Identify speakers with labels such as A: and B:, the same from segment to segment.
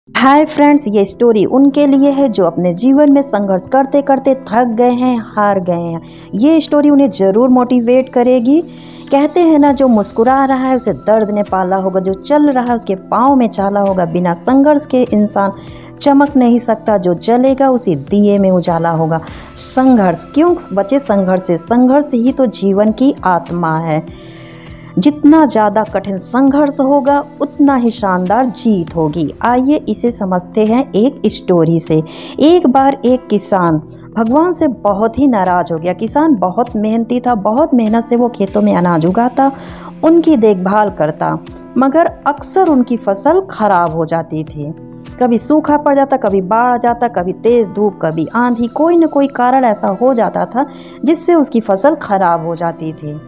A: Hi friends, ये story उनके लिए है जो अपने जीवन में संघर्ष करते करते थक गए हैं, हार गए हैं। ये स्टोरी उन्हें ज़रूर मोटिवेट करेगी। कहते हैं ना, जो मुस्कुरा रहा है उसे दर्द ने पाला होगा, जो चल रहा है उसके पाँव में छाला होगा। बिना संघर्ष के इंसान चमक नहीं सकता, जो जलेगा उसी दिए में उजाला होगा। संघर्ष क्यों बचे? संघर्ष से, संघर्ष ही तो जीवन की आत्मा है। जितना ज़्यादा कठिन संघर्ष होगा उतना ही शानदार जीत होगी। आइए इसे समझते हैं एक स्टोरी से। एक बार एक किसान भगवान से बहुत ही नाराज़ हो गया। किसान बहुत मेहनती था, बहुत मेहनत से वो खेतों में अनाज उगाता, उनकी देखभाल करता, मगर अक्सर उनकी फसल खराब हो जाती थी। कभी सूखा पड़ जाता, कभी बाढ़ आ जाता, कभी तेज़ धूप, कभी आंधी। कोई न कोई कारण ऐसा हो जाता था जिससे उसकी फसल खराब हो जाती थी।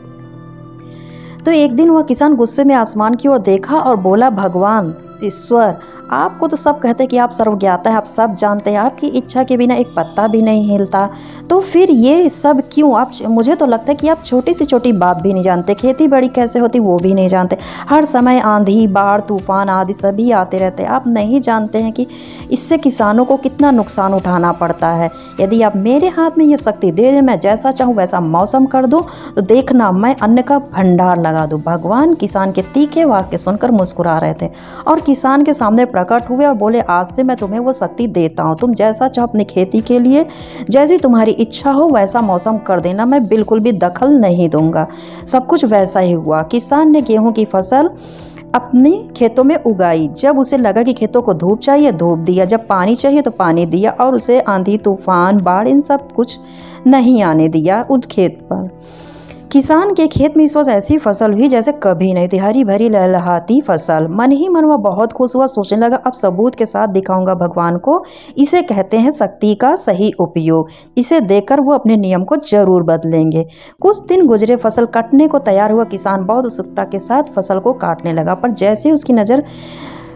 A: तो एक दिन वह किसान गुस्से में आसमान की ओर देखा और बोला, भगवान ईश्वर, आपको तो सब कहते कि आप सर्वज्ञाता हैं, आप सब जानते हैं, आपकी इच्छा के बिना एक पत्ता भी नहीं हिलता, तो फिर ये सब क्यों? आप, मुझे तो लगता है कि आप छोटी से छोटी बात भी नहीं जानते, खेती बाड़ी कैसे होती वो भी नहीं जानते। हर समय आंधी, बाढ़, तूफान आदि सभी आते रहते हैं। आप नहीं जानते हैं कि इससे किसानों को कितना नुकसान उठाना पड़ता है। यदि आप मेरे हाथ में ये शक्ति दे दें, मैं जैसा चाहूँ वैसा मौसम कर दूँ, तो देखना मैं अन्न का भंडार लगा दूँ। भगवान किसान के तीखे वाक्य सुनकर मुस्कुरा रहे थे और किसान के सामने प्रकट हुए और बोले, आज से मैं तुम्हें वो शक्ति देता हूँ। तुम जैसा चाहो अपनी खेती के लिए, जैसी तुम्हारी इच्छा हो वैसा मौसम कर देना, मैं बिल्कुल भी दखल नहीं दूंगा। सब कुछ वैसा ही हुआ। किसान ने गेहूं की फसल अपने खेतों में उगाई। जब उसे लगा कि खेतों को धूप चाहिए, धूप दिया, जब पानी चाहिए तो पानी दिया, और उसे आंधी, तूफान, बाढ़ इन सब कुछ नहीं आने दिया उस खेत पर। किसान के खेत में इस वक्त ऐसी फसल हुई जैसे कभी नहीं थी, हरी भरी लहलहाती फसल। मन ही मन वह बहुत खुश हुआ, सोचने लगा, अब सबूत के साथ दिखाऊंगा भगवान को। इसे कहते हैं शक्ति का सही उपयोग। इसे देखकर वो अपने नियम को जरूर बदलेंगे। कुछ दिन गुजरे, फसल कटने को तैयार हुआ। किसान बहुत उत्सुकता के साथ फसल को काटने लगा, पर जैसे उसकी नज़र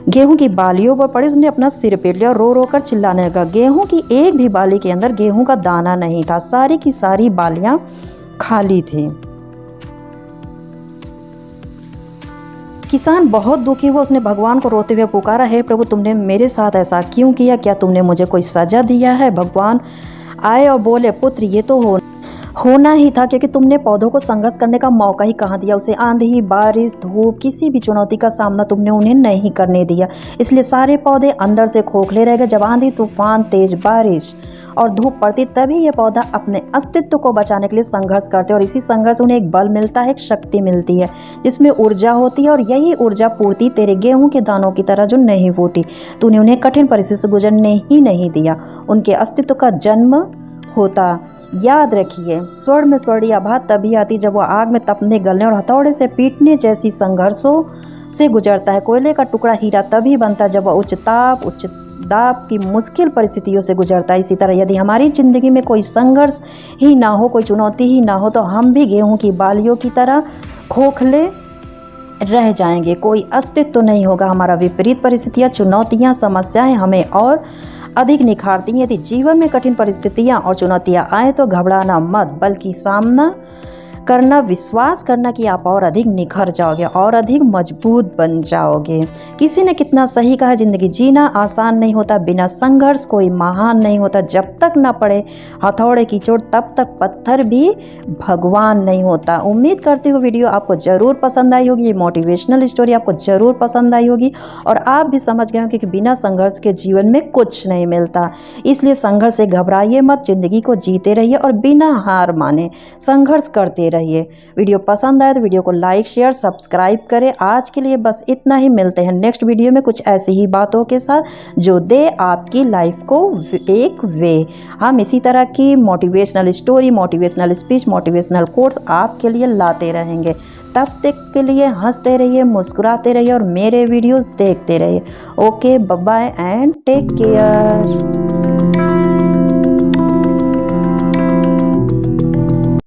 A: गेहूं की बालियों पर पड़ी, उसने अपना सिर पीट लिया और रो रो कर चिल्लाने लगा। गेहूं की एक भी बाली के अंदर गेहूं का दाना नहीं था, सारी की सारी बालियां खाली थी। किसान बहुत दुखी हुआ, उसने भगवान को रोते हुए पुकारा, हे प्रभु, तुमने मेरे साथ ऐसा क्यों किया? क्या तुमने मुझे कोई सजा दिया है? भगवान आए और बोले, पुत्र, ये तो होना ही था, क्योंकि तुमने पौधों को संघर्ष करने का मौका ही कहाँ दिया। उसे आंधी, बारिश, धूप, किसी भी चुनौती का सामना तुमने उन्हें नहीं करने दिया, इसलिए सारे पौधे अंदर से खोखले रह गए। जब आंधी, तूफान, तेज बारिश और धूप पड़ती, तभी ये पौधा अपने अस्तित्व को बचाने के लिए संघर्ष करते हैं, और इसी संघर्ष उन्हें एक बल मिलता है, एक शक्ति मिलती है जिसमें ऊर्जा होती है। और यही ऊर्जा पूर्ति तेरे गेहूं के दानों की तरह जो नहीं फूटी, तूने उन्हें कठिन परिस्थिति से गुजरने ही नहीं दिया, उनके अस्तित्व का जन्म होता। याद रखिए, स्वर्ण में स्वर्णीय आभा तभी आती जब वह आग में तपने, गलने और हथौड़े से पीटने जैसी संघर्षों से गुजरता है। कोयले का टुकड़ा हीरा तभी बनता है जब वह उच्च ताप, उच्च दाब की मुश्किल परिस्थितियों से गुजरता है। इसी तरह यदि हमारी ज़िंदगी में कोई संघर्ष ही ना हो, कोई चुनौती ही ना हो, तो हम भी गेहूं की बालियों की तरह खोखले रह जाएंगे। कोई अस्तित्व नहीं होगा। हमारा विपरीत परिस्थितियाँ, चुनौतियाँ, समस्याएं हमें और अधिक निखारती हैं। यदि जीवन में कठिन परिस्थितियाँ और चुनौतियाँ आए तो घबराना मत, बल्कि सामना करना, विश्वास करना कि आप और अधिक निखर जाओगे और अधिक मजबूत बन जाओगे। किसी ने कितना सही कहा, जिंदगी जीना आसान नहीं होता, बिना संघर्ष कोई महान नहीं होता। जब तक न पड़े हथौड़े की चोट, तब तक पत्थर भी भगवान नहीं होता। उम्मीद करती हूँ वीडियो आपको ज़रूर पसंद आई होगी, ये मोटिवेशनल स्टोरी आपको ज़रूर पसंद आई होगी, और आप भी समझ गए होंगे कि बिना संघर्ष के जीवन में कुछ नहीं मिलता। इसलिए संघर्ष से घबराइए मत, जिंदगी को जीते रहिए और बिना हार माने संघर्ष करते रहिए। वीडियो पसंद आए तो वीडियो को लाइक, शेयर, सब्सक्राइब करें। आज के लिए बस इतना ही। मिलते हैं नेक्स्ट वीडियो में कुछ ऐसी ही बातों के साथ जो दे आपकी लाइफ को एक वे। हम इसी तरह की motivational story, motivational speech, motivational quotes आपके लिए लाते रहेंगे। तब तक के लिए हंसते रहिए, मुस्कुराते रहिए और मेरे वीडियोस देखते रहिए। Okay, bye bye and take care.